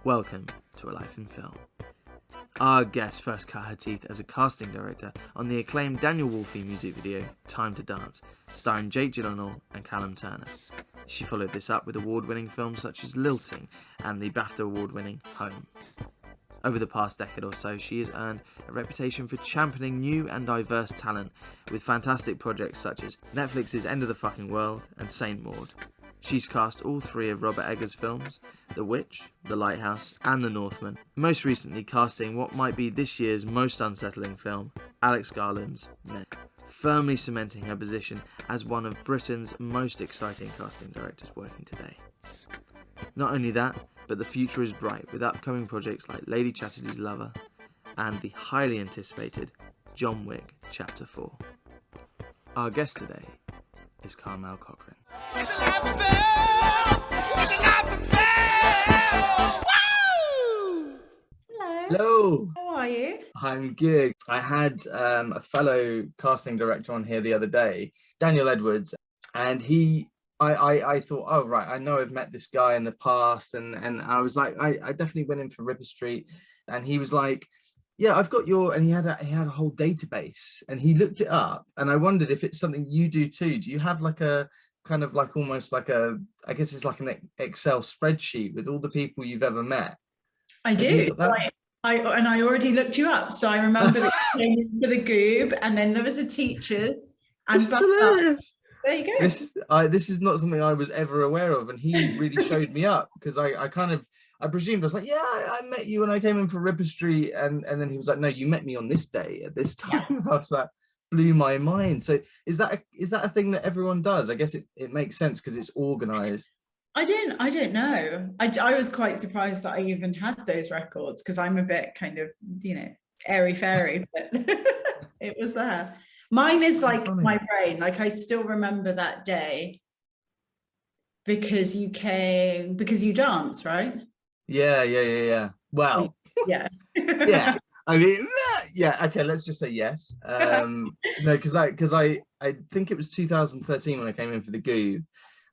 Welcome to A Life in Film. Our guest first cut her teeth as a casting director on the acclaimed Daniel Wolfe music video Time to Dance, starring Jake Gyllenhaal and Callum Turner. She followed this up with award-winning films such as Lilting and the Bafta award-winning Home. Over the past decade or so, she has earned a reputation for championing new and diverse talent with fantastic projects such as Netflix's End of the Fucking World and Saint Maud. She's cast all three of Robert Eggers' films, The Witch, The Lighthouse and The Northman, most recently casting what might be this year's most unsettling film, Alex Garland's Men, firmly cementing her position as one of Britain's most exciting casting directors working today. Not only that, but the future is bright with upcoming projects like Lady Chatterley's Lover and the highly anticipated John Wick Chapter 4. Our guest today is Kharmel Cochrane. It's a life of film! It's a life of film! Woo! Hello. Hello! How are you? I'm good. I had a fellow casting director on here the other day, Daniel Edwards, and I thought, oh right, I know I've met this guy in the past, and I was like, I definitely went in for Ripper Street, and he was like, yeah, I've got your, and he had a whole database, and he looked it up, and I wondered if it's something you do too. Do you have like a kind of like almost like a, I guess it's like an Excel spreadsheet with all the people you've ever met? I do. So I already looked you up, so I remember that you came in for the Goob, and then there was a teachers, and It's hilarious. there you go. This is not something I was ever aware of, and he really showed me up, because I presumed, I was like, yeah, I met you when I came in for Ripper Street, and then he was like, no, you met me on this day at this time. Yeah. I was like, blew my mind. So is that a thing that everyone does? I guess it makes sense because it's organized. I don't know. I was quite surprised that I even had those records, because I'm a bit kind of, airy fairy, but it was there. Mine is like funny. My brain, like I still remember that day because you dance, right? Yeah. Well, yeah. Yeah. I mean, yeah. Okay, let's just say yes. No, because I think it was 2013 when I came in for the Goob,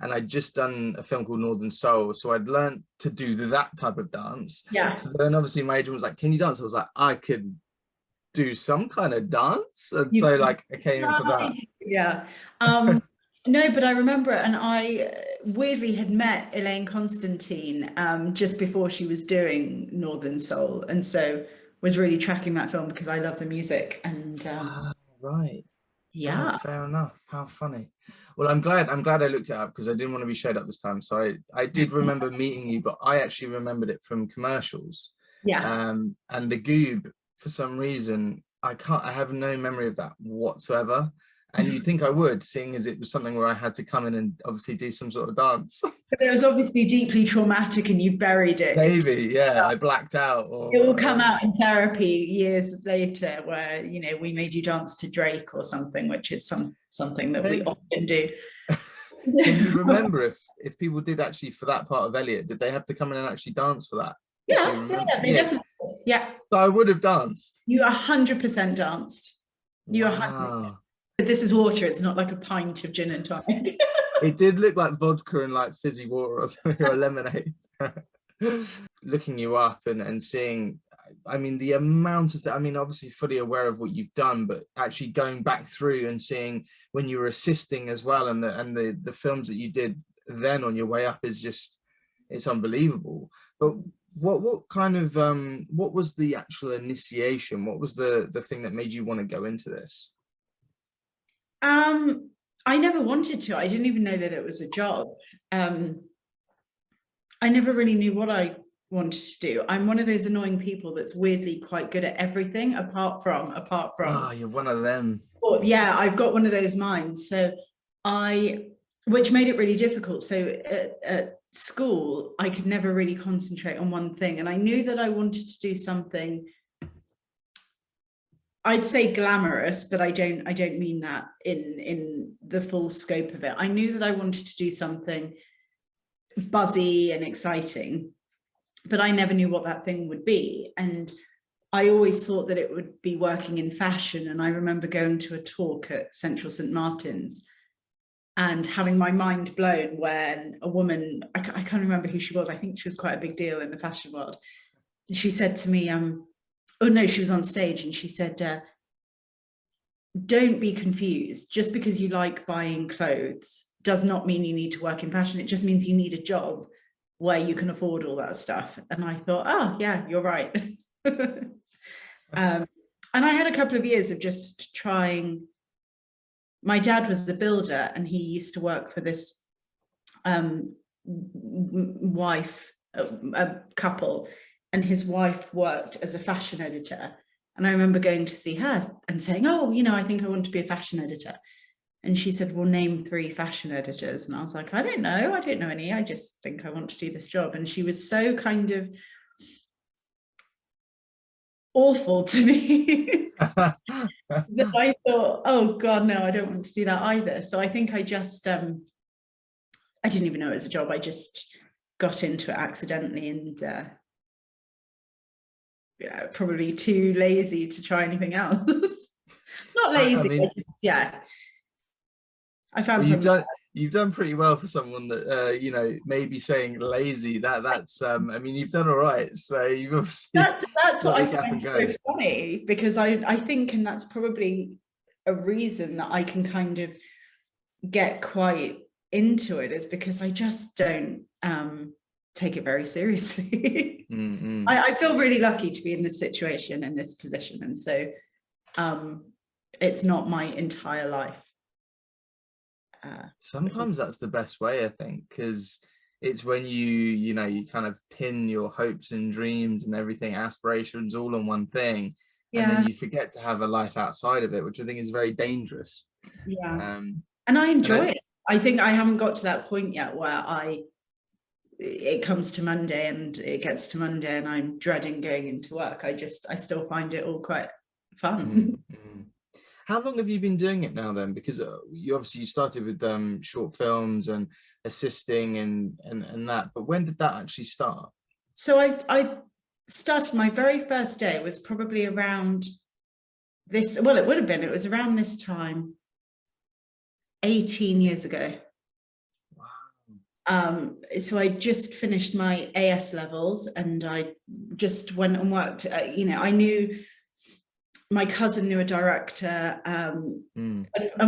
and I'd just done a film called Northern Soul, so I'd learned to do that type of dance. Yeah. So then obviously my agent was like, "Can you dance?" I was like, "I could do some kind of dance," and so like I came in for that. Yeah. No, but I remember, and I weirdly had met Elaine Constantine just before she was doing Northern Soul, and so was really tracking that film because I love the music. And right, yeah, oh, fair enough. How funny. Well, I'm glad I looked it up, because I didn't want to be showed up this time. So I did remember meeting you, but I actually remembered it from commercials. Yeah. And the Goob, for some reason, I have no memory of that whatsoever. And you'd think I would, seeing as it was something where I had to come in and obviously do some sort of dance. But it was obviously deeply traumatic and you buried it. Maybe, yeah, I blacked out. It will come out in therapy years later where, we made you dance to Drake or something, which is something that we often do. Can you remember if people did actually, for that part of Elliot, did they have to come in and actually dance for that? Yeah, they definitely did. Yeah. So I would have danced. You 100% danced. You 100%. This is water, it's not like a pint of gin and tonic. It did look like vodka and like fizzy water or something, or lemonade. Looking you up and seeing, I mean, the amount of, obviously fully aware of what you've done, but actually going back through and seeing when you were assisting as well, and the films that you did then on your way up is just, it's unbelievable. But what kind of, what was the actual initiation? What was the thing that made you want to go into this? I never wanted to. I didn't even know that it was a job. I never really knew what I wanted to do. I'm one of those annoying people that's weirdly quite good at everything apart from. Oh, you're one of them. But yeah, I've got one of those minds. So which made it really difficult. So at school, I could never really concentrate on one thing. And I knew that I wanted to do something, I'd say glamorous, but I don't mean that in the full scope of it. I knew that I wanted to do something buzzy and exciting, but I never knew what that thing would be. And I always thought that it would be working in fashion. And I remember going to a talk at Central St. Martin's and having my mind blown when a woman, I can't remember who she was, I think she was quite a big deal in the fashion world. She said to me, oh no, she was on stage, and she said, don't be confused. Just because you like buying clothes does not mean you need to work in fashion. It just means you need a job where you can afford all that stuff. And I thought, oh yeah, you're right. And I had a couple of years of just trying. My dad was a builder, and he used to work for this wife, a couple, and his wife worked as a fashion editor. And I remember going to see her and saying, oh, you know, I think I want to be a fashion editor. And she said, well, name 3 fashion editors. And I was like, I don't know any. I just think I want to do this job. And she was so kind of awful to me that I thought, oh God, no, I don't want to do that either. So I think I just, I didn't even know it was a job. I just got into it accidentally, and yeah, probably too lazy to try anything else. Not lazy, I mean, yeah. I found well, you've done pretty well for someone that you know, maybe saying lazy. That's I mean, you've done all right. So you've obviously that's what I find so funny, because I think, and that's probably a reason that I can kind of get quite into it, is because I just don't take it very seriously. I feel really lucky to be in this situation, in this position, and so it's not my entire life. Sometimes that's the best way, I think, because it's when you know, you kind of pin your hopes and dreams and everything, aspirations, all on one thing, and then you forget to have a life outside of it, which I think is very dangerous. Yeah. And I enjoy it. I think I haven't got to that point yet where it comes to Monday and it gets to Monday and I'm dreading going into work. I still find it all quite fun. How long have you been doing it now then? Because you obviously started with short films and assisting and that, but when did that actually start? So I started, my very first day was probably around this, well, it was around this time 18 years ago. Wow. So I just finished my AS levels, and I just went and worked, you know, I knew my cousin knew a director, and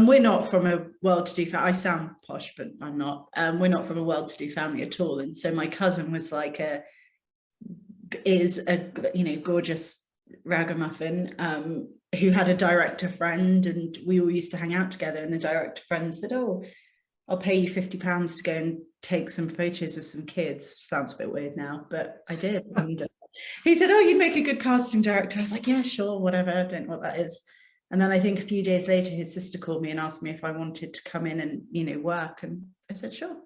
we're not from a well-to-do family. I sound posh, but I'm not. We're not from a well-to-do family at all. And so my cousin was like is a you know, gorgeous ragamuffin who had a director friend, and we all used to hang out together. And the director friend said, "Oh, I'll pay you £50 to go and take some photos of some kids." Sounds a bit weird now, but I did. And he said, "Oh, you'd make a good casting director." I was like, "Yeah, sure, whatever. I don't know what that is." And then I think a few days later, his sister called me and asked me if I wanted to come in and, you know, work. And I said, "Sure."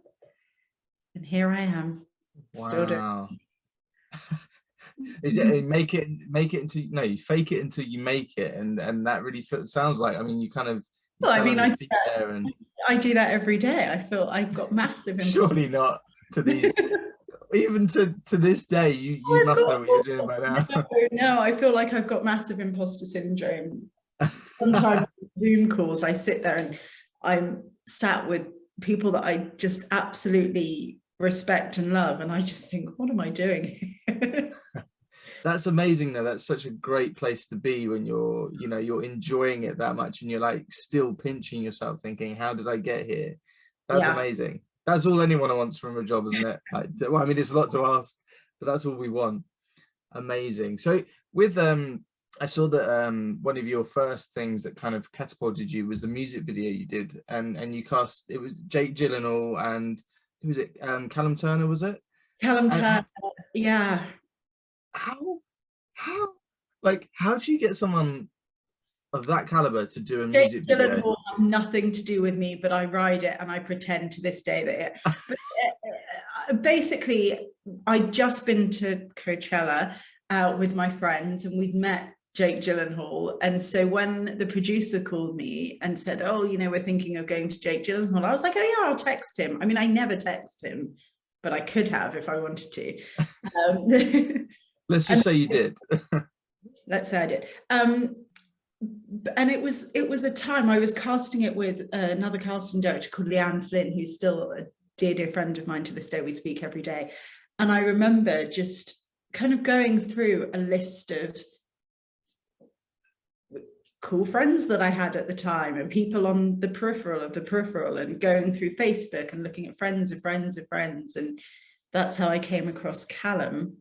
And here I am. Wow. Is it make it into, no, you fake it until you make it, and that really sounds like, I mean, you kind of, well, I mean, I do that every day. I feel I've got massive surely not to these even to this day, you must know what you're doing by now. No, I feel like I've got massive imposter syndrome. Sometimes Zoom calls, I sit there and I'm sat with people that I just absolutely respect and love, and I just think, what am I doing here? That's amazing though. That's such a great place to be when you're, you know, you're enjoying it that much and you're like still pinching yourself thinking, how did I get here? That's amazing. That's all anyone wants from a job, isn't it? Well, I mean, it's a lot to ask, but that's all we want. Amazing. So with I saw that one of your first things that kind of catapulted you was the music video you did, and you cast, it was Jake Gyllenhaal and who was it? Callum Turner, was it? Callum Turner, yeah. How do you get someone of that caliber to do a music video? Gyllenhaal have nothing to do with me, but I ride it and I pretend to this day that it, basically I'd just been to Coachella with my friends, and we'd met Jake Gyllenhaal, and so when the producer called me and said, "Oh, you know, we're thinking of going to Jake Gyllenhaal," I was like, "Oh yeah, I'll text him." I mean, I never text him, but I could have if I wanted to. Let's just say you did. Let's say I did. and it was a time I was casting it with another casting director called Leanne Flynn, who's still a dear friend of mine to this day. We speak every day. And I remember just kind of going through a list of cool friends that I had at the time and people on the peripheral of the peripheral, and going through Facebook and looking at friends of friends of friends. And that's how I came across Callum.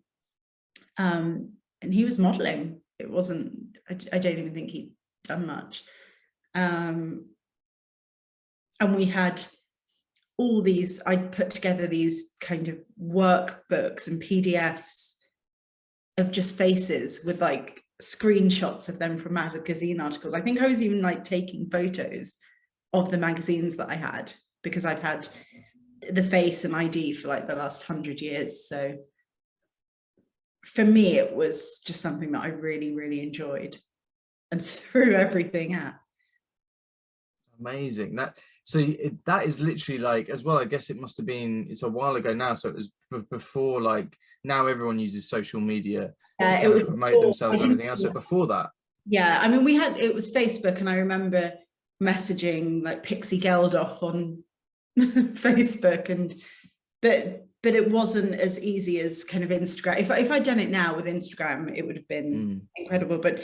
And he was modeling. It wasn't, I don't even think he'd done much. And we had all these, I put together these kind of workbooks and PDFs of just faces with like screenshots of them from magazine articles. I think I was even like taking photos of the magazines that I had, because I've had the face and ID for like the last 100 years. So for me, it was just something that I really, really enjoyed and threw everything at. Amazing. That is literally like, as well, I guess it must have been, it's a while ago now, so it was before, like, now everyone uses social media to It was promote themselves and everything else. So before that, yeah, I mean, it was Facebook, and I remember messaging like Pixie Geldof on Facebook, and but it wasn't as easy as kind of Instagram. If I'd done it now with Instagram, it would have been incredible. But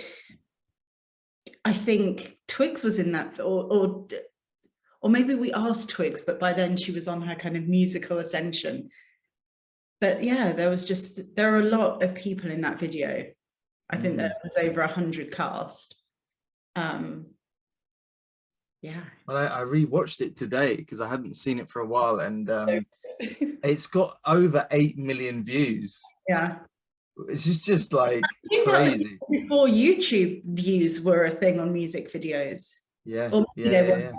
I think Twigs was in that, or maybe we asked Twigs, but by then she was on her kind of musical ascension. But yeah, there are a lot of people in that video. I think there was over 100 cast. Yeah. Well, I rewatched it today because I hadn't seen it for a while, and it's got over 8 million views. Yeah. It's just like crazy. Before YouTube views were a thing on music videos. Yeah. Or Yeah.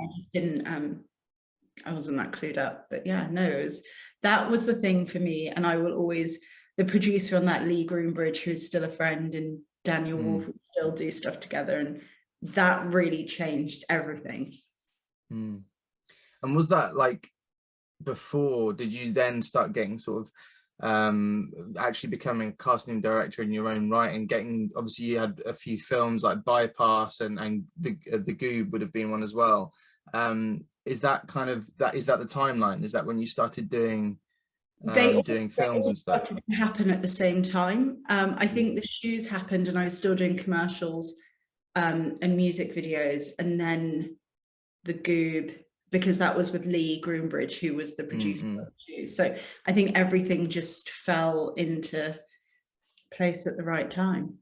I wasn't that clued up, but yeah, no, that was the thing for me. And I will always, the producer on that, Lee Groombridge, who's still a friend, and Daniel Wolfe, we still do stuff together, and that really changed everything. And was that like before, did you then start getting sort of actually becoming a casting director in your own right, and getting, obviously you had a few films like Bypass and the Goob would have been one as well. Is that kind of is that the timeline? Is that when you started doing films and stuff? They happen at the same time. I think the Shoes happened and I was still doing commercials and music videos, and then the Goob, because that was with Lee Groombridge, who was the producer of Shoes. So I think everything just fell into place at the right time.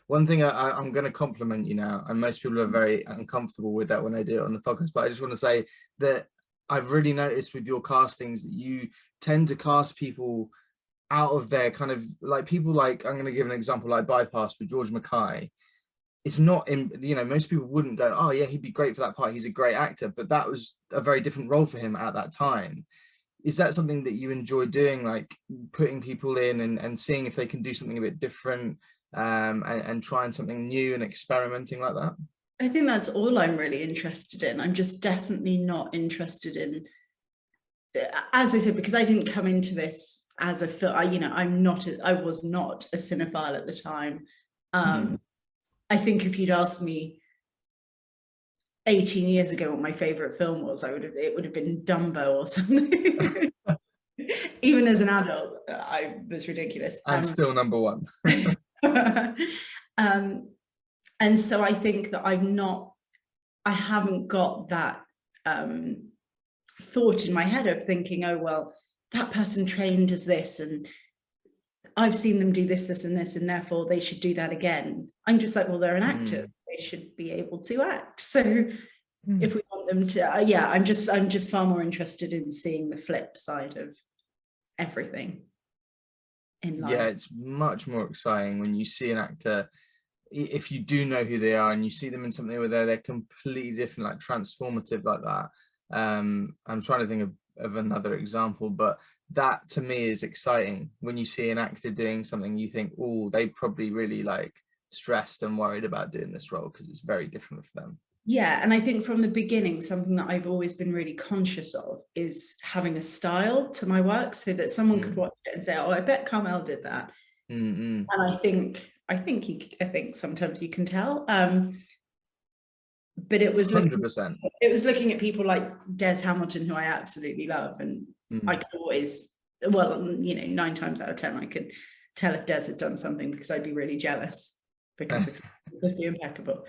One thing I'm going to compliment you now, and most people are very uncomfortable with that when they do it on the podcast, but I just want to say that I've really noticed with your castings that you tend to cast people out of their kind of, like, people like, I'm going to give an example, like Bypass with George Mackay. It's not in, most people wouldn't go, oh yeah, he'd be great for that part, he's a great actor, but that was a very different role for him at that time. Is that something that you enjoy doing, like putting people in and seeing if they can do something a bit different, and trying something new and experimenting like that? I think that's all I'm really interested in. I'm just definitely not interested in, as I said, because I didn't come into this as a film, I was not a cinephile at the time. I think if you'd asked me 18 years ago what my favorite film was, it would have been Dumbo or something. Even as an adult, I was ridiculous. And still number one. And so I think that I haven't got that thought in my head of thinking, oh, well, that person trained as this, and I've seen them do this, this, and this, and therefore they should do that again. I'm just like, well, they're an actor. They should be able to act. So if we want them to, I'm just far more interested in seeing the flip side of everything in life. Yeah, it's much more exciting when you see an actor, if you do know who they are and you see them in something where they're completely different, like transformative like that. I'm trying to think of another example, but that to me is exciting when you see an actor doing something you think, oh, they probably really like stressed and worried about doing this role because it's very different for them. Yeah, and I think from the beginning, something that I've always been really conscious of is having a style to my work, so that someone could watch it and say, oh, I bet Kharmel did that. And I think I think sometimes you can tell. But it was 100%. it was looking at people like Des Hamilton, who I absolutely love, and I could always, well, 9 times out of 10, I could tell if Des had done something because I'd be really jealous because it would be impeccable.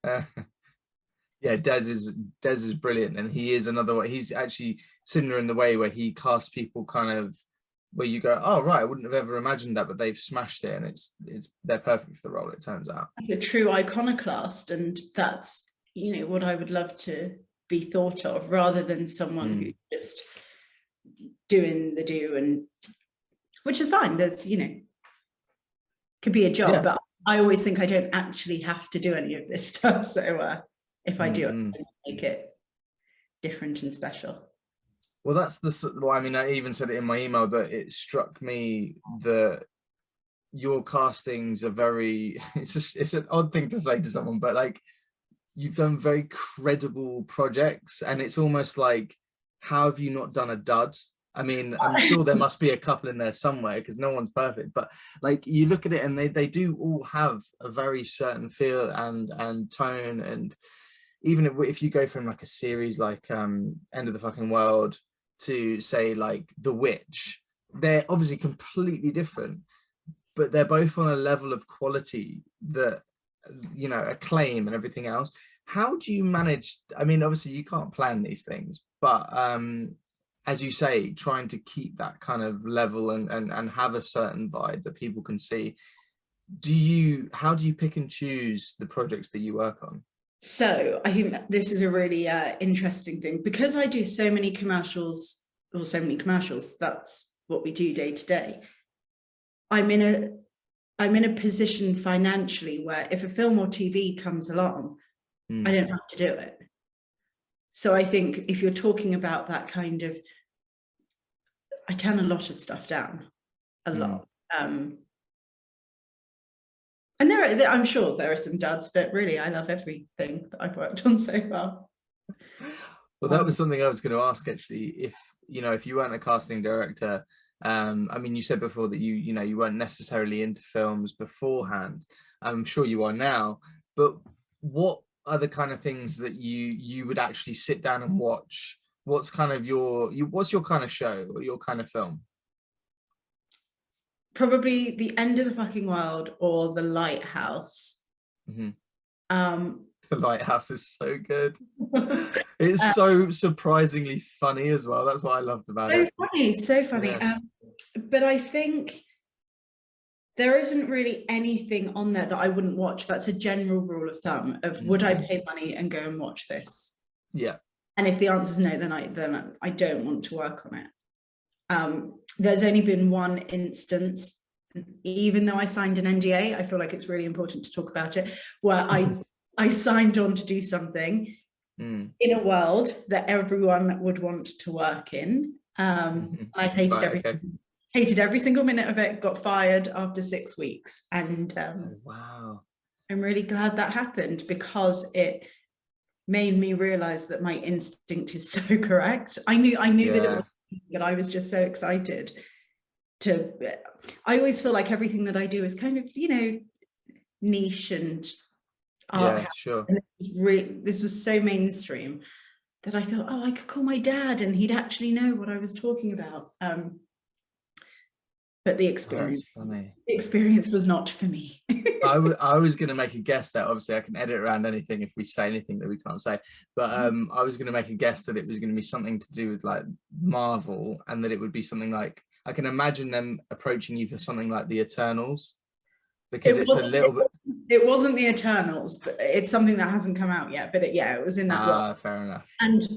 Yeah, Des is brilliant, and he is another way. He's actually similar in the way where he casts people kind of where you go, oh right, I wouldn't have ever imagined that, but they've smashed it, and they're perfect for the role. It turns out it's a true iconoclast, and that's what I would love to be thought of, rather than someone who's just doing the do, and which is fine. There's could be a job, but I always think I don't actually have to do any of this stuff. So if I do it, I make it different and special. Well, that's I mean, I even said it in my email that it struck me that your castings are very, it's an odd thing to say to someone, but like, you've done very credible projects, and it's almost like, how have you not done a dud? I mean, I'm sure there must be a couple in there somewhere because no one's perfect, but like, you look at it and they do all have a very certain feel and tone. And even if you go from like a series like End of the Fucking World to say like The Witch, they're obviously completely different, but they're both on a level of quality that acclaim and everything else. How do you manage? I mean, obviously you can't plan these things, but as you say, trying to keep that kind of level and have a certain vibe that people can see. How do you pick and choose the projects that you work on? So I think this is a really interesting thing, because I do so many commercials, that's what we do day to day. I'm in a position financially where if a film or TV comes along, I don't have to do it. So I think if you're talking about that kind of, I turn a lot of stuff down, a lot. And I'm sure there are some duds, but really I love everything that I've worked on so far. Well, that was something I was going to ask actually. If you weren't a casting director, I mean, you said before that you weren't necessarily into films beforehand. I'm sure you are now, but what are the kind of things that you would actually sit down and watch? What's kind of what's your kind of show or your kind of film? Probably The End of the Fucking World or The Lighthouse. The Lighthouse is so good. It's so surprisingly funny as well. That's what I loved about it. So funny. Yeah. But I think there isn't really anything on there that I wouldn't watch. That's a general rule of thumb of would I pay money and go and watch this? Yeah. And if the answer is no, then I don't want to work on it. There's only been one instance, even though I signed an NDA, I feel like it's really important to talk about it, where I signed on to do something in a world that everyone would want to work in. I hated everything. Okay. Hated every single minute of it, got fired after 6 weeks. And wow. I'm really glad that happened, because it made me realize that my instinct is so correct. I knew that it was, but I was just so excited I always feel like everything that I do is kind of, niche and art. Yeah, sure. And this was so mainstream that I thought, I could call my dad and he'd actually know what I was talking about. But the experience was not for me. I was going to make a guess that obviously I can edit around anything if we say anything that we can't say, but I was going to make a guess that it was going to be something to do with like Marvel, and that it would be something like, I can imagine them approaching you for something like the Eternals, because it's a little bit. It wasn't the Eternals, but it's something that hasn't come out yet. But it was in that. Fair enough. And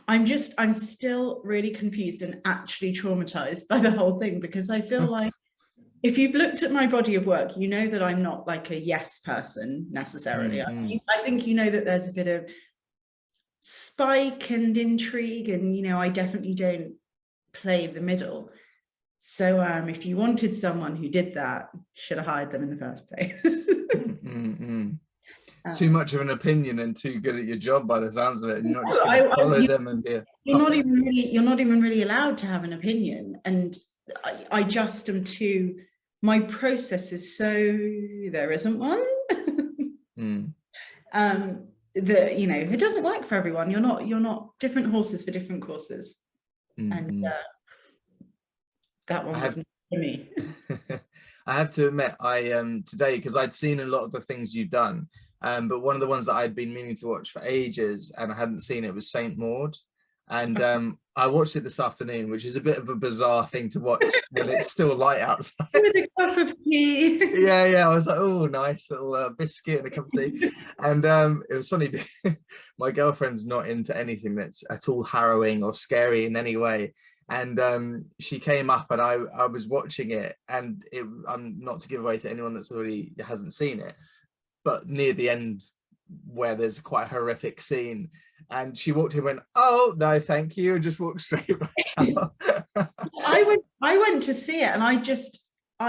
I'm still really confused and actually traumatized by the whole thing, because I feel like if you've looked at my body of work, you know that I'm not like a yes person necessarily. I think that there's a bit of spike and intrigue, and I definitely don't play the middle. So if you wanted someone who did that, should have hired them in the first place. Too much of an opinion and too good at your job by the sounds of it. You're not just going to follow them and be you're not even really allowed to have an opinion. And I just am too my process is so there isn't one. That, you know, it doesn't work for everyone. You're not different horses for different courses. And that one wasn't for me. I have to admit, I today, because I'd seen a lot of the things you've done, but one of the ones that I'd been meaning to watch for ages and I hadn't seen it was Saint Maud. And I watched it this afternoon, which is a bit of a bizarre thing to watch when it's still light outside. With a cup of tea. Yeah, I was like, oh, nice little biscuit and a cup of tea. And it was funny, my girlfriend's not into anything that's at all harrowing or scary in any way. And she came up and I was watching it, and I'm not to give away to anyone that's already hasn't seen it, but near the end where there's quite a horrific scene, and she walked in and went, oh no thank you, and just walked straight back out. I went to see it, and I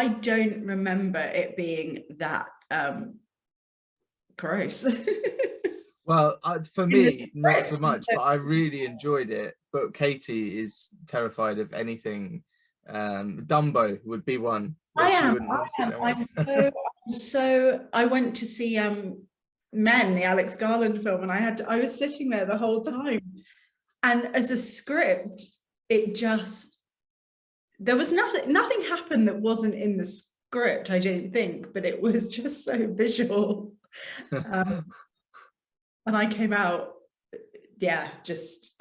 don't remember it being that gross. Well, for me, not so much, but I really enjoyed it. But Katie is terrified of anything. Dumbo would be one. I went to see Men, the Alex Garland film, and I was sitting there the whole time. And as a script, there was nothing happened that wasn't in the script, I don't think, but it was just so visual. And I came out, just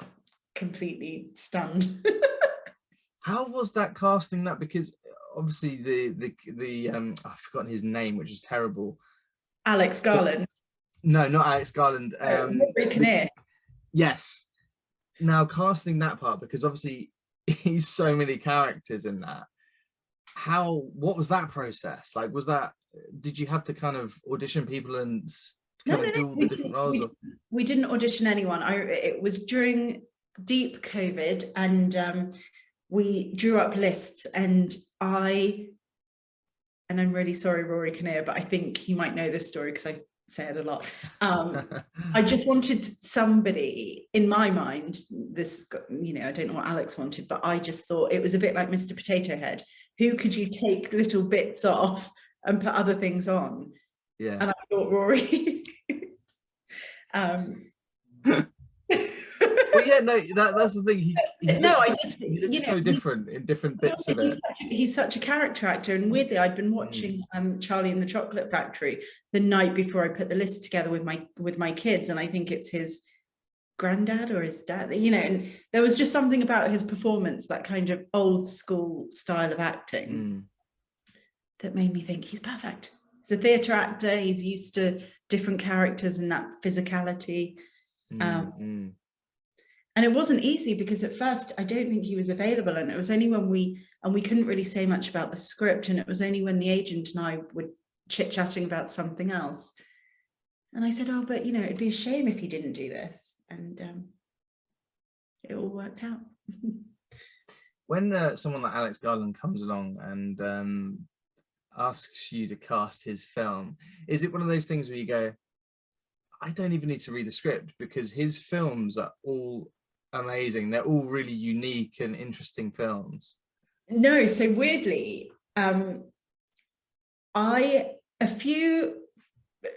completely stunned. How was that casting that? Because obviously the I've forgotten his name, which is terrible. Alex Garland. No, not Alex Garland. Yes. Now casting that part, because obviously he's so many characters in that. What was that process? Like, did you have to kind of audition people and do all the different roles? We didn't audition anyone. It was during deep COVID, and we drew up lists, and I'm really sorry, Rory Kinnear, but I think he might know this story because I say it a lot. I just wanted somebody in my mind, I don't know what Alex wanted, but I just thought it was a bit like Mr. Potato Head. Who could you take little bits off and put other things on? Yeah. And I thought Rory. Well, yeah, no, that's the thing. He looks so different in different bits of it. He's such a character actor, and weirdly, I'd been watching Charlie and the Chocolate Factory the night before I put the list together with my kids, and I think it's his granddad or his dad, and there was just something about his performance, that kind of old school style of acting, that made me think he's perfect. He's a theatre actor. He's used to different characters and that physicality. And it wasn't easy, because at first I don't think he was available, and it was only when we couldn't really say much about the script, and it was only when the agent and I were chit-chatting about something else, and I said, oh, but it'd be a shame if he didn't do this, and it all worked out. When someone like Alex Garland comes along and asks you to cast his film, is it one of those things where you go, I don't even need to read the script, because his films are all amazing, they're all really unique and interesting films? No, so weirdly, a few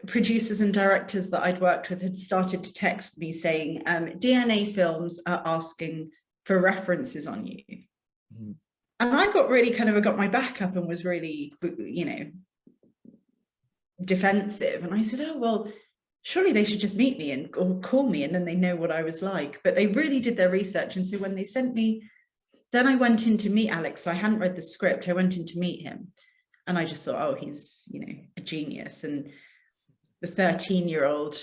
producers and directors that I'd worked with had started to text me saying, DNA Films are asking for references on you. And I got my back up and was really, defensive. And I said, oh, well, surely they should just meet me or call me, and then they know what I was like. But they really did their research. And so when they sent me, then I went in to meet Alex. So I hadn't read the script. I went in to meet him, and I just thought, oh, he's, a genius. And the 13-year-old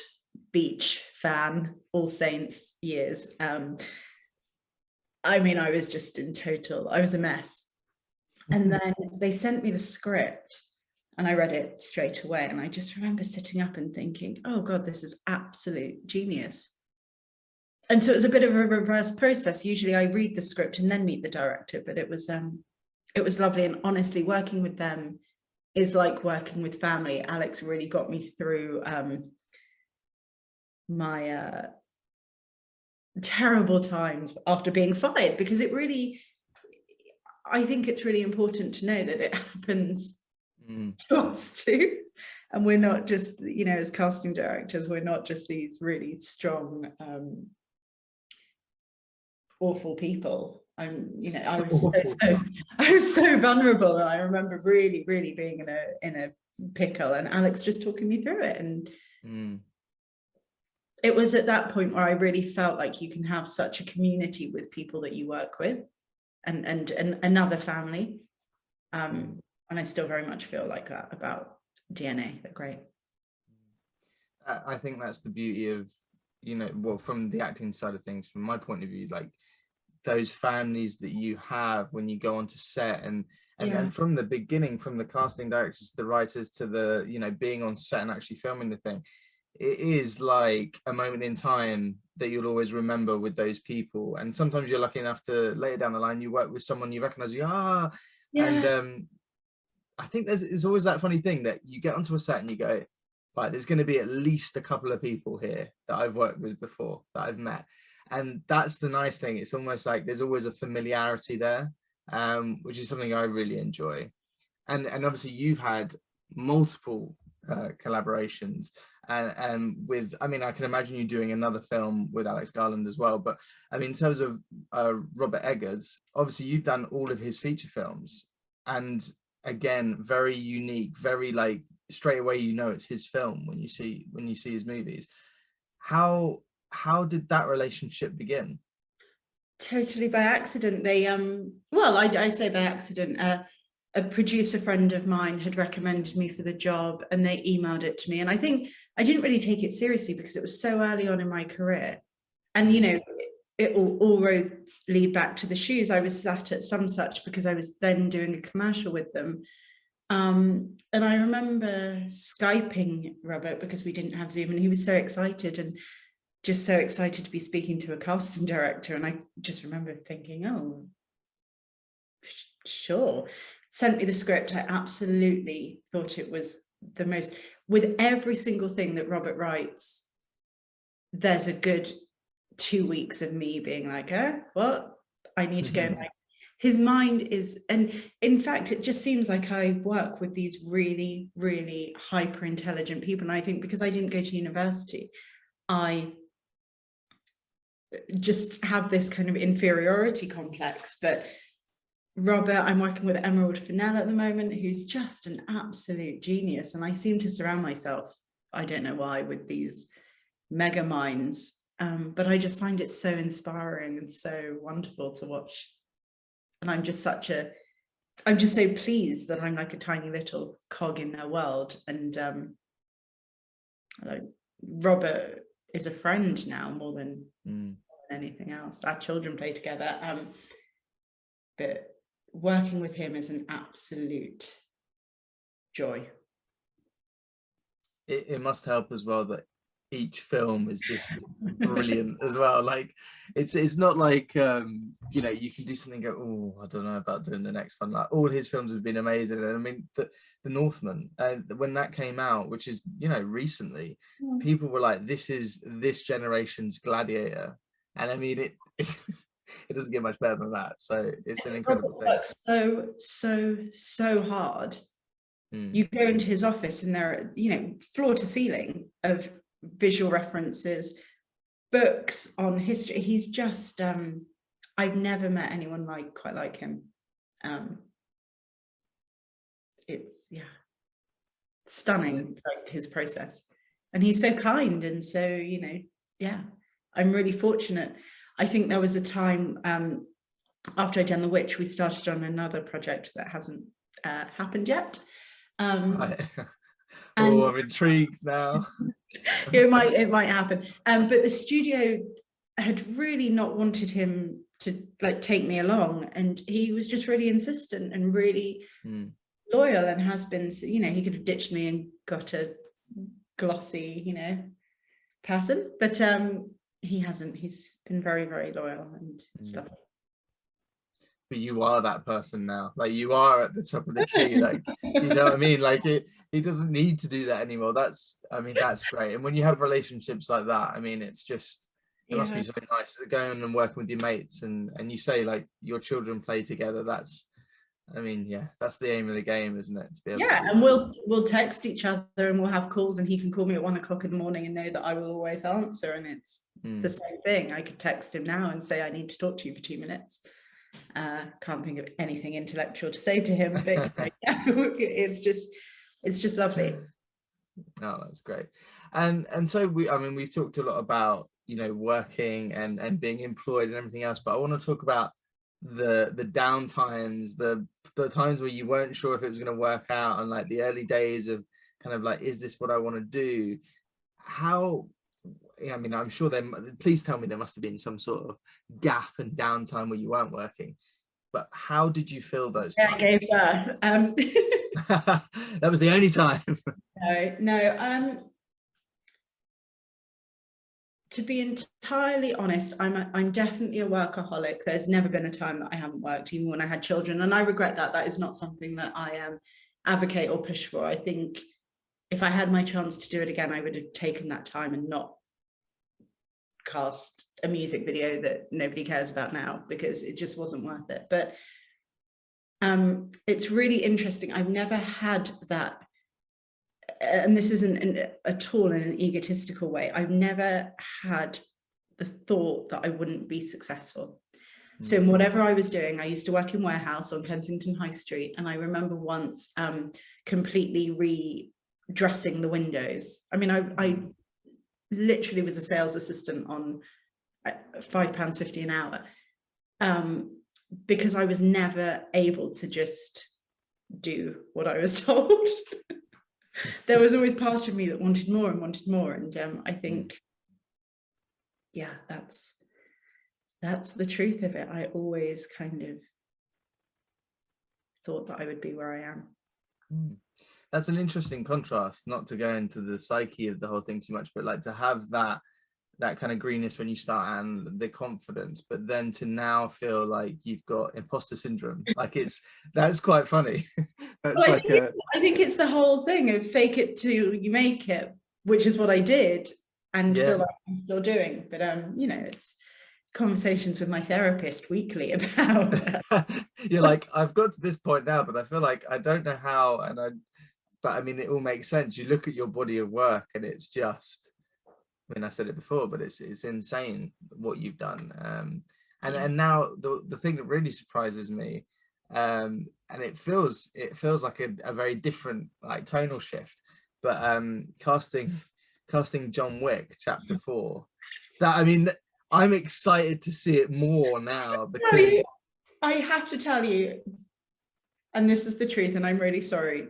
beach fan, All Saints years. I was just I was a mess. And then they sent me the script, and I read it straight away. And I just remember sitting up and thinking, oh God, this is absolute genius. And so it was a bit of a reverse process. Usually I read the script and then meet the director, but it was lovely. And honestly, working with them is like working with family. Alex really got me through my terrible times after being fired, because I think it's really important to know that it happens jobs too. And we're not just, you know, as casting directors, we're not just these really strong, awful people. I was so vulnerable, and I remember really being in a pickle, and Alex just talking me through it. And it was at that point where I really felt like you can have such a community with people that you work with, and another family. And I still very much feel like that about DNA. They're great. I think that's the beauty of, you know, well, from the acting side of things, from my point of view, like those families that you have when you go onto set, and then from the beginning, from the casting directors to the writers to the, you know, being on set and actually filming the thing, it is like a moment in time that you'll always remember with those people. And sometimes you're lucky enough to later down the line you work with someone you recognize, and I think there's always that funny thing that you get onto a set and you go, right, there's going to be at least a couple of people here that I've worked with before, that I've met. And that's the nice thing. It's almost like there's always a familiarity there, which is something I really enjoy. And obviously you've had multiple collaborations and with, I mean, I can imagine you doing another film with Alex Garland as well. But I mean, in terms of Robert Eggers, obviously you've done all of his feature films, and again, very unique, very like straight away you know it's his film when you see his movies. How did that relationship begin? Totally by accident. They well, I say by accident. A producer friend of mine had recommended me for the job, and they emailed it to me. And I think I didn't really take it seriously because it was so early on in my career. And, you know, it all roads lead back to the shoes. I was sat at Some Such because I was then doing a commercial with them. And I remember Skyping Robert because we didn't have Zoom, and he was so excited and just so excited to be speaking to a casting director. And I just remember thinking, oh, sure. Sent me the script. I absolutely thought it was the most, with every single thing that Robert writes, there's a good 2 weeks of me being like, what? I need to go. His mind is, and in fact, it just seems like I work with these really, really hyper intelligent people. And I think because I didn't go to university, I just have this kind of inferiority complex. But Robert, I'm working with Emerald Fennell at the moment, who's just an absolute genius. And I seem to surround myself, I don't know why, with these mega minds. But I just find it so inspiring and so wonderful to watch. And I'm just so pleased that I'm like a tiny little cog in their world. And like Robert is a friend now more than anything else. Our children play together. But working with him is an absolute joy. It must help as well that each film is just brilliant as well. Like it's not like you know, you can do something and go, oh, I don't know about doing the next one. Like all his films have been amazing. And I mean the Northman, when that came out, which is, you know, recently, people were like, this is this generation's Gladiator. And I mean it doesn't get much better than that. So it's an incredible thing. So hard. You go into his office and there are, you know, floor to ceiling of visual references, books on history. He's just I've never met anyone quite like him. It's stunning, like his process, and he's so kind. And so, you know, I'm really fortunate. I think there was a time after I'd done The Witch, we started on another project that hasn't happened yet. I'm intrigued now. It might happen. But the studio had really not wanted him to like take me along, and he was just really insistent and really loyal, and has been. You know, he could have ditched me and got a glossy, you know, person, but he hasn't. He's been very, very loyal and stuff. But you are that person now. Like you are at the top of the tree. Like, you know what I mean? Like he doesn't need to do that anymore. That's great. And when you have relationships like that, I mean, it's just, it must be so nice going and working with your mates, and you say like your children play together. That's I mean, yeah, that's the aim of the game, isn't it? To be able Yeah, to and we'll text each other and we'll have calls, and he can call me at 1 o'clock in the morning and know that I will always answer. And it's the same thing. I could text him now and say, I need to talk to you for 2 minutes. Can't think of anything intellectual to say to him, but yeah, it's just lovely. Oh, that's great. And so we've talked a lot about, you know, working and being employed and everything else, but I want to talk about the down times, the times where you weren't sure if it was going to work out, and like the early days of kind of like, is this what I want to do? How, I mean, I'm sure please tell me there must have been some sort of gap and downtime where you weren't working, but how did you feel those times? I gave birth. That was the only time. No. To be entirely honest, I'm definitely a workaholic. There's never been a time that I haven't worked, even when I had children, and I regret that. That is not something that I advocate or push for. I think if I had my chance to do it again, I would have taken that time and not cast a music video that nobody cares about now, because it just wasn't worth it. But it's really interesting. I've never had that, and this isn't at all in an egotistical way, I've never had the thought that I wouldn't be successful. So in whatever I was doing, I used to work in warehouse on Kensington High Street, and I remember once completely redressing the windows. I mean, I literally was a sales assistant on £5.50 an hour, because I was never able to just do what I was told. There was always part of me that wanted more and wanted more, and I think, yeah, that's the truth of it. I always kind of thought that I would be where I am. That's an interesting contrast, not to go into the psyche of the whole thing too much, but like to have that kind of greenness when you start and the confidence, but then to now feel like you've got imposter syndrome. Like that's quite funny. That's well, like I think it's the whole thing of fake it till you make it, which is what I did, and feel like I'm still doing. But you know, it's conversations with my therapist weekly about you're like, I've got to this point now, but I feel like I don't know how, but I mean, it all makes sense. You look at your body of work and it's just, I mean, I said it before, but it's insane what you've done. And now the thing that really surprises me, and it feels like a very different like tonal shift, but casting John Wick Chapter 4, that, I mean, I'm excited to see it more now, because I have to tell you, and this is the truth, and I'm really sorry,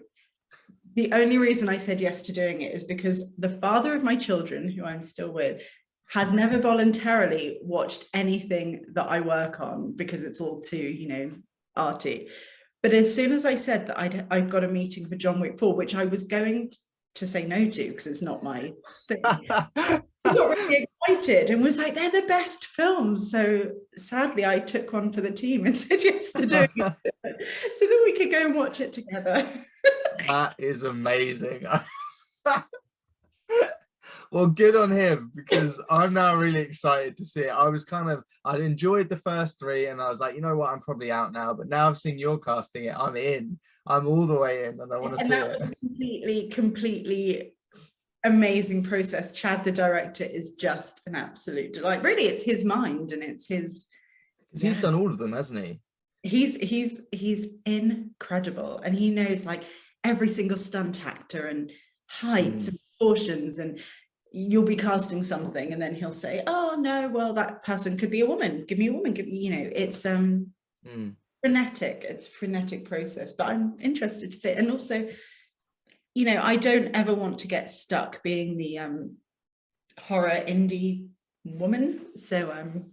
the only reason I said yes to doing it is because the father of my children, who I'm still with, has never voluntarily watched anything that I work on, because it's all too, you know, arty. But as soon as I said that I'd got a meeting for John Wick 4, which I was going to say no to because it's not my thing, I got really excited and was like, they're the best films. So sadly, I took one for the team and said yes to doing it, so that we could go and watch it together. That is amazing. Well, good on him, because I'm now really excited to see it. I'd enjoyed the first 3 and I was like, you know what, I'm probably out now, but now I've seen you're casting it, I'm in. I'm all the way in, and I want to see it. Was completely amazing process. Chad, the director, is just an absolute delight. Really, it's his mind, and it's his, because he's done all of them, hasn't he? He's incredible, and he knows like every single stunt actor and heights and proportions, and you'll be casting something and then he'll say, oh no, well, that person could be a woman, give me a woman, you know, it's frenetic. It's a frenetic process, but I'm interested to see. And also, you know, I don't ever want to get stuck being the horror indie woman, so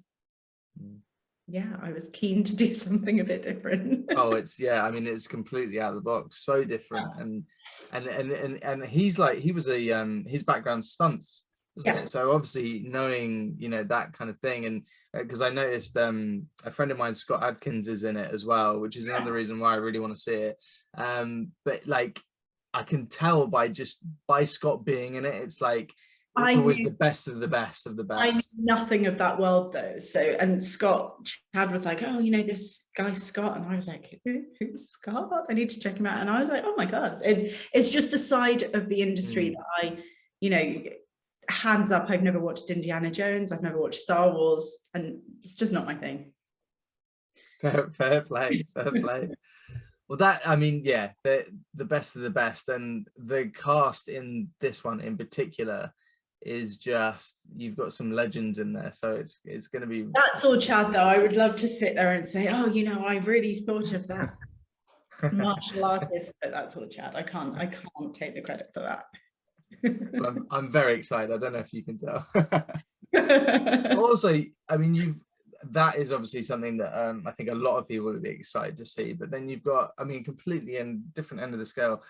yeah, I was keen to do something a bit different. Oh, I mean, it's completely out of the box, so different. And he's like, he was his background stunts, isn't it? So obviously knowing, you know, that kind of thing, and because I noticed a friend of mine, Scott Adkins, is in it as well, which is another reason why I really want to see it. But like, I can tell by Scott being in it, it's like I it's always knew the best of the best of the I knew best. nothing of that world though. So, and Chad was like, oh, this guy Scott, and I was like, who's Scott? I need to check him out. And I was like, oh my god, it's just a side of the industry that hands up, I've never watched Indiana Jones, I've never watched Star Wars, and it's just not my thing. Fair play, fair play. Well, that, I mean, yeah, the best of the best, and the cast in this one in particular is just, you've got some legends in there, so it's going to be. That's all Chad though. I would love to sit there and say, oh, I really thought of that martial artist, but that's all Chad. I can't take the credit for that. I'm very excited. I don't know if you can tell. Also, I mean, that is obviously something that I think a lot of people would be excited to see. But then you've got, I mean, completely and different end of the scale.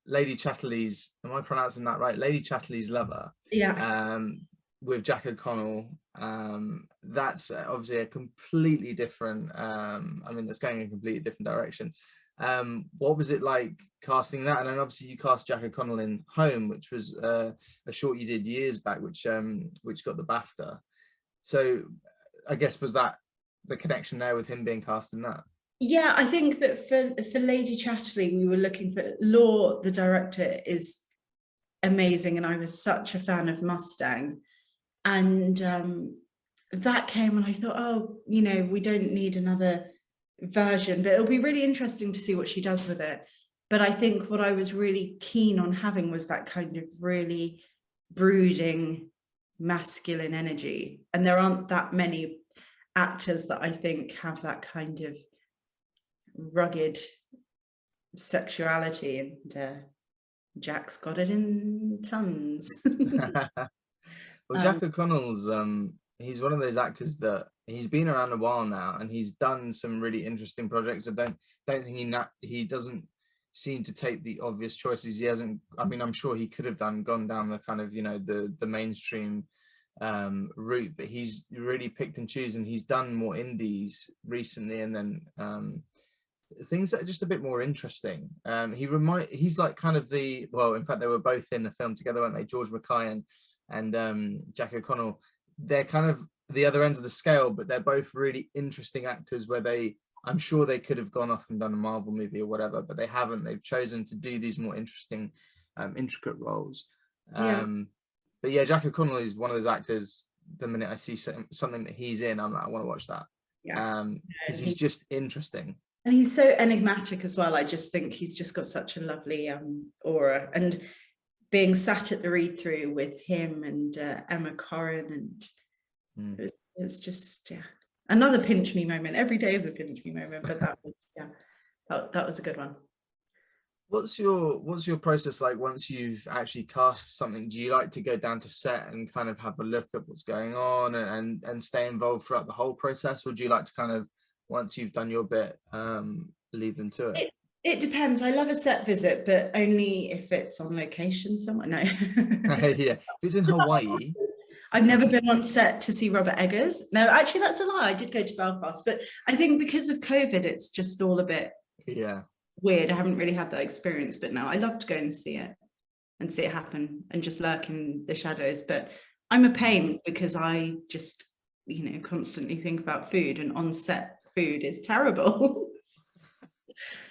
Lady Chatterley's, am I pronouncing that right? Lady Chatterley's Lover. Yeah. With Jack O'Connell. That's obviously a completely different. I mean, that's going in a completely different direction. What was it like casting that? And then obviously you cast Jack O'Connell in Home, which was a short you did years back, which got the Bafta. So I guess, was that the connection there with him being cast in that? Yeah, I think that for Lady Chatterley, we were looking for Law, the director, is amazing, and I was such a fan of Mustang, and that came, and I thought, oh, we don't need another version, but it'll be really interesting to see what she does with it. But I think what I was really keen on having was that kind of really brooding masculine energy, and there aren't that many actors that I think have that kind of rugged sexuality, and Jack's got it in tons. Well, Jack O'Connell's he's one of those actors that he's been around a while now, and he's done some really interesting projects. I don't think he doesn't seem to take the obvious choices. He hasn't, I mean, I'm sure he could have gone down the kind of the mainstream route, but he's really picked and chosen. He's done more indies recently, and then things that are just a bit more interesting. He's like kind of in fact they were both in the film together, weren't they? George Mackay and Jack O'Connell. They're kind of the other end of the scale, but they're both really interesting actors where I'm sure they could have gone off and done a Marvel movie or whatever, but they haven't. They've chosen to do these more interesting, intricate roles. But yeah, Jack O'Connell is one of those actors. The minute I see something that he's in, I'm like, I want to watch that. Because he's just interesting. And he's so enigmatic as well. I just think he's just got such a lovely aura. And being sat at the read-through with him and Emma Corrin, and it's just another pinch me moment. Every day is a pinch me moment, but that was that was a good one. What's your process like once you've actually cast something? Do you like to go down to set and kind of have a look at what's going on and stay involved throughout the whole process, or do you like to kind of, once you've done your bit, leave them to it? It depends. I love a set visit, but only if it's on location somewhere. No. Yeah, if it's in Hawaii. I've never been on set to see Robert Eggers. No, actually, that's a lie. I did go to Belfast, but I think because of COVID, it's just all a bit weird. I haven't really had that experience, but no, I love to go and see it happen and just lurk in the shadows. But I'm a pain because I just, constantly think about food, and on-set food is terrible.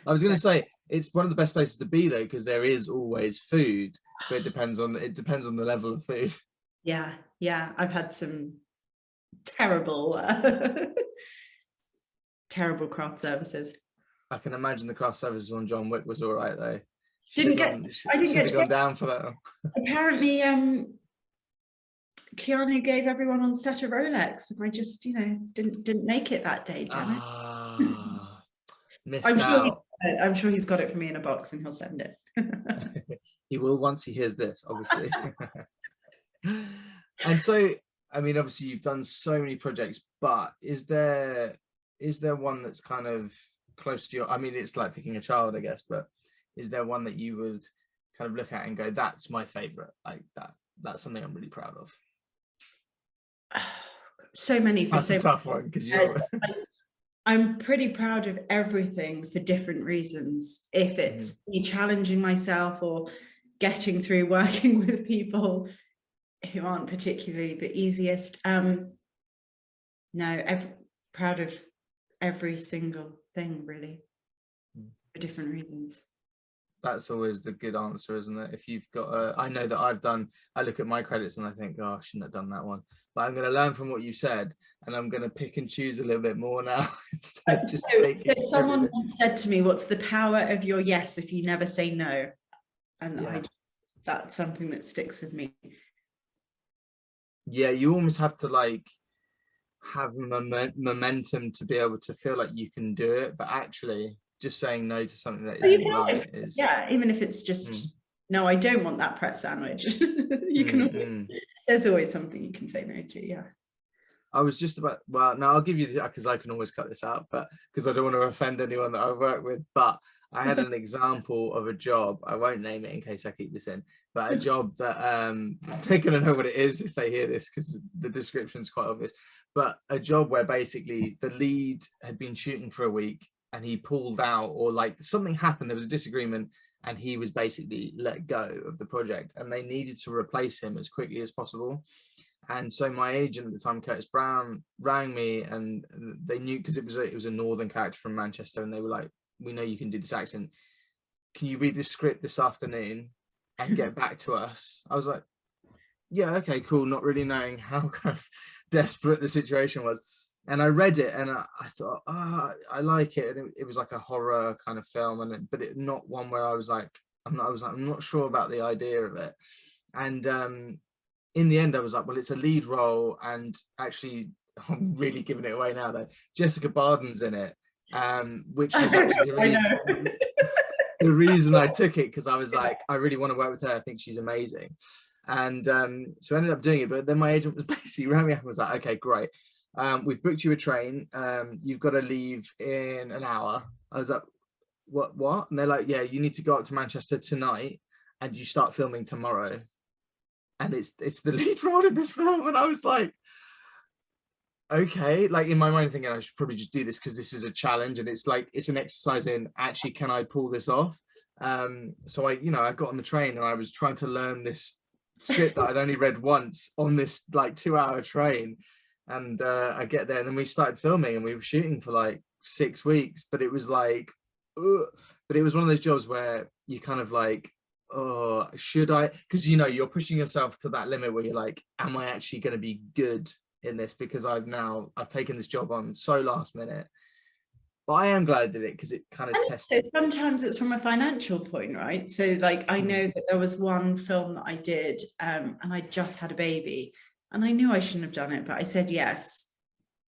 I was going to say, it's one of the best places to be though, because there is always food, but it depends on the level of food. Yeah, I've had some terrible terrible craft services. I can imagine the craft services on John Wick was all right though. I didn't get gone down for that. Apparently Keanu gave everyone on set a Rolex, and I just didn't make it that day. Damn it. Missed out. I'm sure he's got it for me in a box and he'll send it. He will once he hears this, obviously. And so, I mean, obviously you've done so many projects, but is there one that's kind of close to your, I mean, it's like picking a child, I guess, but is there one that you would kind of look at and go, that's my favorite, like that's something I'm really proud of? So many. That's a tough one, because I'm pretty proud of everything for different reasons. If it's me challenging myself or getting through working with people, who aren't particularly the easiest. No, proud of every single thing, really, for different reasons. That's always the good answer, isn't it? If you've got I know that I look at my credits and I think, oh, I shouldn't have done that one, but I'm going to learn from what you said, and I'm going to pick and choose a little bit more now instead of just taking Someone everything. said to me, what's the power of your yes if you never say no? And Yeah. that's something that sticks with me. Yeah, you almost have to like have momentum to be able to feel like you can do it, but actually just saying no to something that isn't right is, yeah, even if it's just no, I don't want that Pret sandwich. You can always, there's always something you can say no to. Yeah, I was just about, well, no, I'll give you because I can always cut this out, but because I don't want to offend anyone that I work with, but I had an example of a job. I won't name it in case I keep this in, but a job that they're gonna know what it is if they hear this because the description's quite obvious. But a job where basically the lead had been shooting for a week and he pulled out, or like something happened, there was a disagreement, and he was basically let go of the project, and they needed to replace him as quickly as possible. And so my agent at the time, Curtis Brown, rang me, and they knew because it was a northern character from Manchester, and they were like, "We know you can do this accent. Can you read this script this afternoon and get back to us?" I was like, "Yeah, okay, cool." Not really knowing how kind of desperate the situation was, and I read it, and I thought, I like it, and it was like a horror kind of film, and but not one where I was like, I'm not sure about the idea of it, and in the end, I was like, well, it's a lead role, and actually, I'm really giving it away now. Though Jessica Barden's in it, which was actually the reason I took it, because I was like, I really want to work with her. I think she's amazing, and so I ended up doing it. But then my agent was basically rang me up and was like, okay, great, we've booked you a train. You've got to leave in an hour. I was like, what? And they're like, yeah, you need to go up to Manchester tonight, and you start filming tomorrow. And it's the lead role in this film, and I was like, okay, like in my mind thinking I should probably just do this because this is a challenge, and it's like it's an exercise in actually can I pull this off. So I got on the train and I was trying to learn this script that I'd only read once on this like 2-hour train, and I get there and then we started filming and we were shooting for like 6 weeks, but it was like but it was one of those jobs where you kind of like, oh, should I, because you're pushing yourself to that limit where you're like, am I actually going to be good in this, because I've taken this job on so last minute. But I am glad I did it because it kind of tested. So sometimes it's from a financial point, right? So like I know that there was one film that I did and I just had a baby and I knew I shouldn't have done it, but I said yes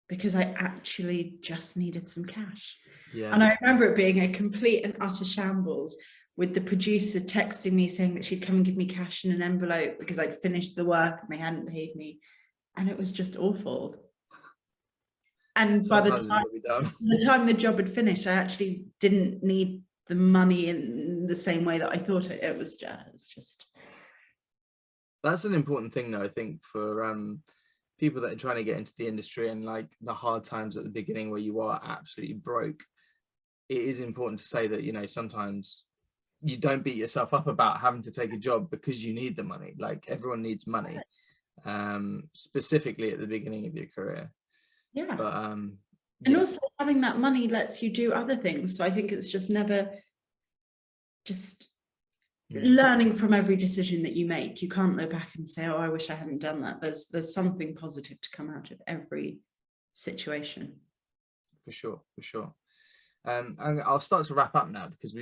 because I actually just needed some cash. Yeah. And I remember it being a complete and utter shambles, with the producer texting me saying that she'd come and give me cash in an envelope because I'd finished the work and they hadn't paid me. And it was just awful. And by the time the job had finished, I actually didn't need the money in the same way that I thought it was just. That's an important thing, though, I think, for people that are trying to get into the industry, and like the hard times at the beginning where you are absolutely broke. It is important to say that, sometimes you don't beat yourself up about having to take a job because you need the money. Like everyone needs money, specifically at the beginning of your career. Yeah. But and also having that money lets you do other things. So I think it's just never just learning from every decision that you make. You can't look back and say, oh, I wish I hadn't done that. There's something positive to come out of every situation. For sure. And I'll start to wrap up now because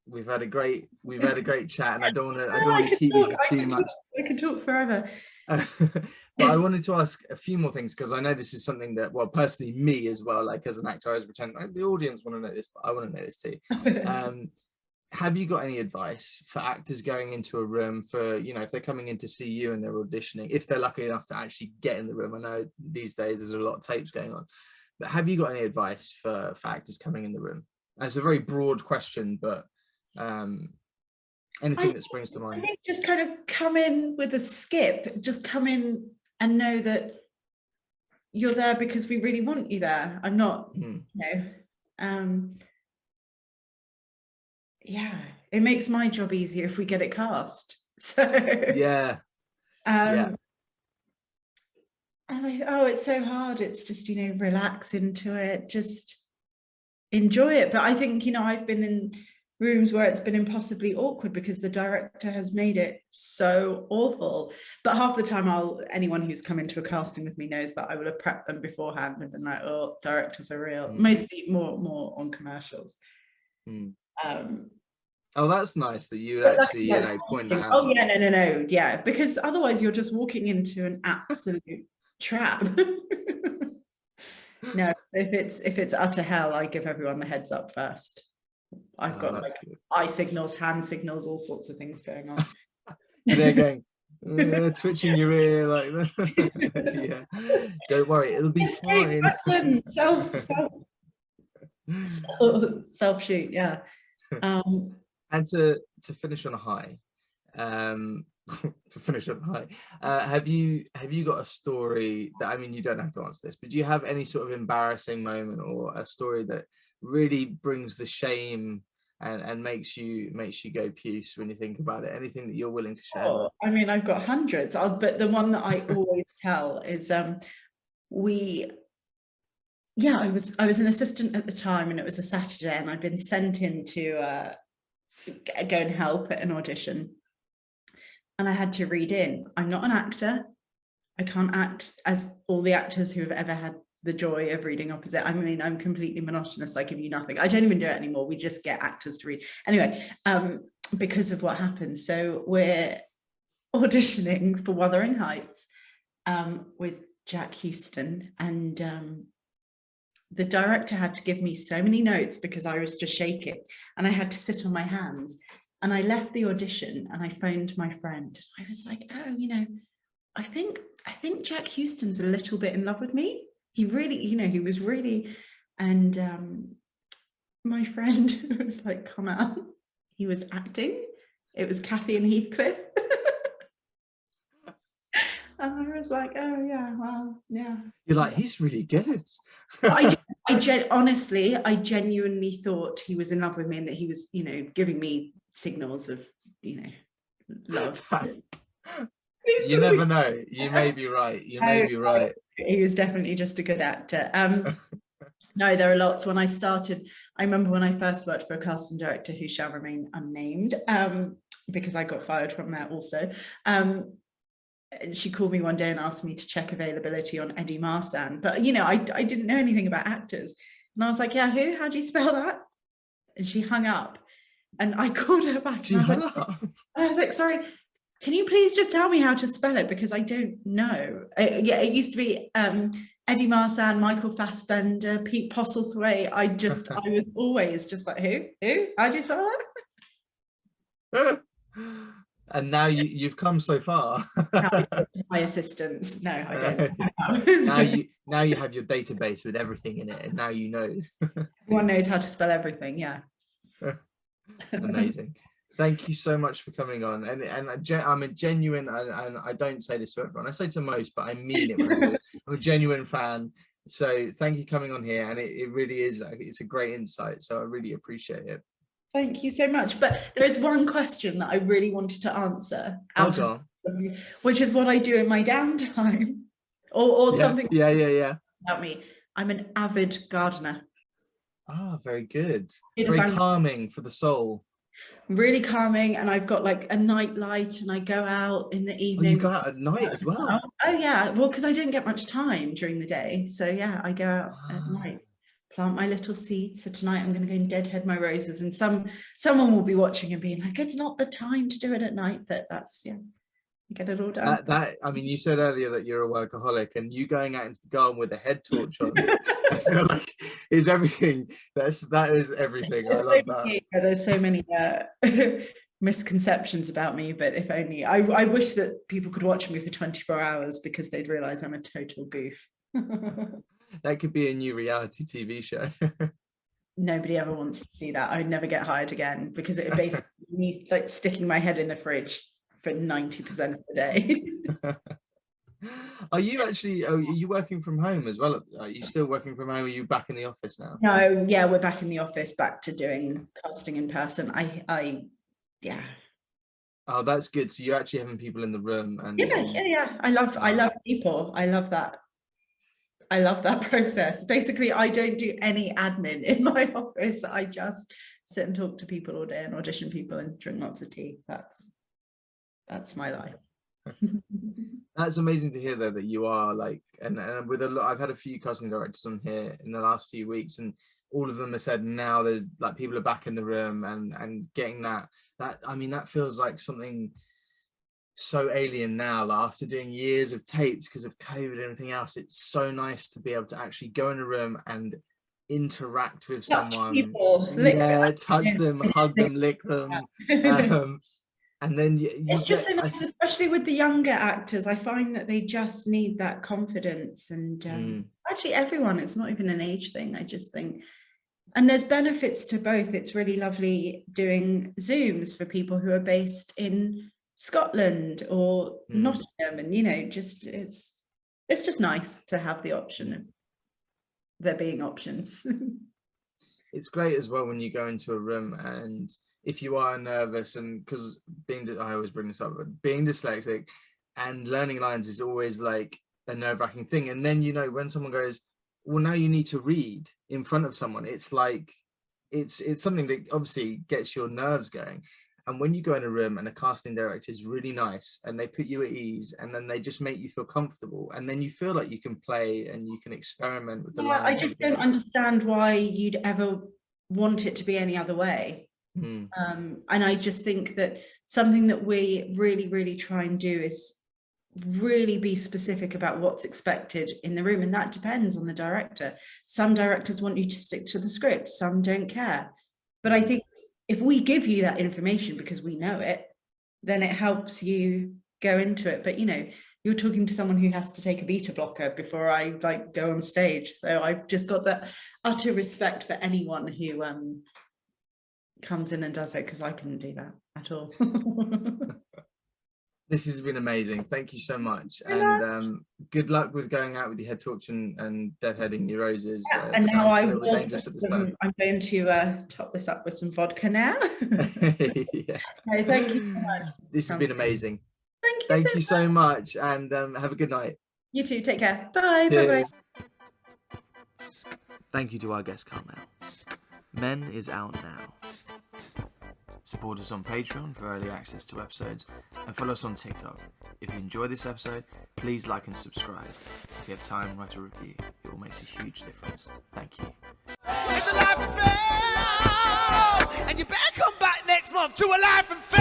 we've had a great chat, and I don't want to keep you for too much. I could talk forever. But I wanted to ask a few more things, because I know this is something that, well, personally me as well, like as an actor, I always pretend like the audience want to know this, but I want to know this too. Have you got any advice for actors going into a room for, if they're coming in to see you and they're auditioning, if they're lucky enough to actually get in the room? I know these days there's a lot of tapes going on, but have you got any advice for actors coming in the room? That's a very broad question, but anything that springs to mind. I think just kind of come in with a skip, just come in and know that you're there because we really want you there. I'm not, yeah, it makes my job easier if we get it cast. So yeah. And oh, it's so hard. It's just, relax into it, just enjoy it. But I think, I've been in rooms where it's been impossibly awkward because the director has made it so awful. But half the time anyone who's come into a casting with me knows that I will have prepped them beforehand and been like, oh, directors are real. Mostly more on commercials. Oh, that's nice that you would actually, point that out. Oh yeah, no. Yeah, because otherwise you're just walking into an absolute trap. No, if it's utter hell, I give everyone the heads up first. I've got like eye signals, hand signals, all sorts of things going on. They're going, twitching your ear like that. Yeah, don't worry, it'll be fine. Self shoot, yeah. And to finish on a high, have you got a story that, I mean, you don't have to answer this, but do you have any sort of embarrassing moment or a story that really brings the shame and makes you go puce when you think about it? Anything that you're willing to share? Oh, I mean, I've got hundreds, but the one that I always tell is I was an assistant at the time, and it was a Saturday, and I'd been sent in to go and help at an audition, and I had to read in. I'm not an actor. I can't act as all the actors who have ever had the joy of reading opposite. I mean, I'm completely monotonous. I give you nothing. I don't even do it anymore. We just get actors to read. Anyway, because of what happened. So we're auditioning for Wuthering Heights with Jack Houston, and the director had to give me so many notes because I was just shaking, and I had to sit on my hands. And I left the audition and I phoned my friend. I was like, oh, I think Jack Houston's a little bit in love with me. He really, he was really, and my friend was like, come out. He was acting. It was Kathy and Heathcliff. And I was like, oh yeah, well, yeah. You're like, he's really good. Honestly, I genuinely thought he was in love with me, and that he was, giving me signals of, love. You never know. You may be right. You may be right. He was definitely just a good actor. No, there are lots. When I started, I remember when I first worked for a casting director who shall remain unnamed, because I got fired from there also. And she called me one day and asked me to check availability on Eddie Marsan. But, I didn't know anything about actors. And I was like, yeah, who? How do you spell that? And she hung up. And I called her back. And I was like, sorry, can you please just tell me how to spell it? Because I don't know. It used to be Eddie Marsan, Michael Fassbender, Pete Postlethwaite. I was always just like, who? How do you spell that? And now you've come so far. My assistants. No, I don't. now you have your database with everything in it, and now you know. Everyone knows how to spell everything. Yeah. Amazing. Thank you so much for coming on, and I'm a genuine, and I don't say this to everyone. I say to most, but I mean it when I say this. I'm a genuine fan. So thank you for coming on here, and it really is. It's a great insight. So I really appreciate it. Thank you so much. But there is one question that I really wanted to answer, which is what I do in my downtime, or something. Yeah. About me. I'm an avid gardener. Ah, very good. Very calming for the soul. Really calming, and I've got like a night light, and I go out in the evenings. Oh, you go out at night as well? Oh yeah, well, because I don't get much time during the day, so yeah, I go out at night. Plant my little seeds. So tonight I'm going to go and deadhead my roses, and someone will be watching and being like, it's not the time to do it at night, but that's, yeah, you get it all done. I mean, you said earlier that you're a workaholic, and you going out into the garden with a head torch on, I feel like is everything. That is everything. I love that. There's so many misconceptions about me, but if only I wish that people could watch me for 24 hours because they'd realize I'm a total goof. That could be a new reality TV show. Nobody ever wants to see that. I'd never get hired again, because it basically means like sticking my head in the fridge for 90% of the day. Are you working from home as well? Are you still working from home? Are you back in the office now? No, yeah, we're back in the office, back to doing casting in person. Oh, that's good. So you're actually having people in the room, and Yeah. I love people. I love that. I love that process. Basically, I don't do any admin in my office. I just sit and talk to people all day and audition people and drink lots of tea. That's my life. That's amazing to hear though, that you are like, and with a lot, I've had a few casting directors on here in the last few weeks, and all of them have said now there's like people are back in the room and getting that I mean, that feels like something so alien now, like after doing years of tapes because of COVID and everything else. It's so nice to be able to actually go in a room and interact with someone, people, touch them, hug them, lick them, and then it's just so nice, especially with the younger actors. I find that they just need that confidence, and actually everyone, it's not even an age thing. I just think, and there's benefits to both. It's really lovely doing Zooms for people who are based in Scotland or Nottingham, and just it's just nice to have the option of there being options. It's great as well when you go into a room, and if you are nervous, and because I always bring this up, but being dyslexic and learning lines is always like a nerve-wracking thing. And then when someone goes, well, now you need to read in front of someone, it's like it's something that obviously gets your nerves going. And when you go in a room and a casting director is really nice and they put you at ease, and then they just make you feel comfortable, and then you feel like you can play and you can experiment with the lines. I just don't understand why you'd ever want it to be any other way. And I just think that something that we really, really try and do is really be specific about what's expected in the room, and that depends on the director. Some directors want you to stick to the script, some don't care. But I think if we give you that information because we know it, then it helps you go into it. But you're talking to someone who has to take a beta blocker before I go on stage, so I've just got that utter respect for anyone who comes in and does it, because I couldn't do that at all. This has been amazing. Thank you so much. And good luck with going out with your head torch and deadheading your roses. And now I'm going to top this up with some vodka now. Yeah. No, thank you so much. This has been amazing. Thank you so much, and have a good night. You too. Take care. Bye. Cheers. Bye. Thank you to our guest Kharmel. Men is out now. Support us on Patreon for early access to episodes, and follow us on TikTok. If you enjoyed this episode, please like and subscribe. If you have time, write a review. It all makes a huge difference. Thank you. It's a life and fail, and you better come back next month to a life and fail.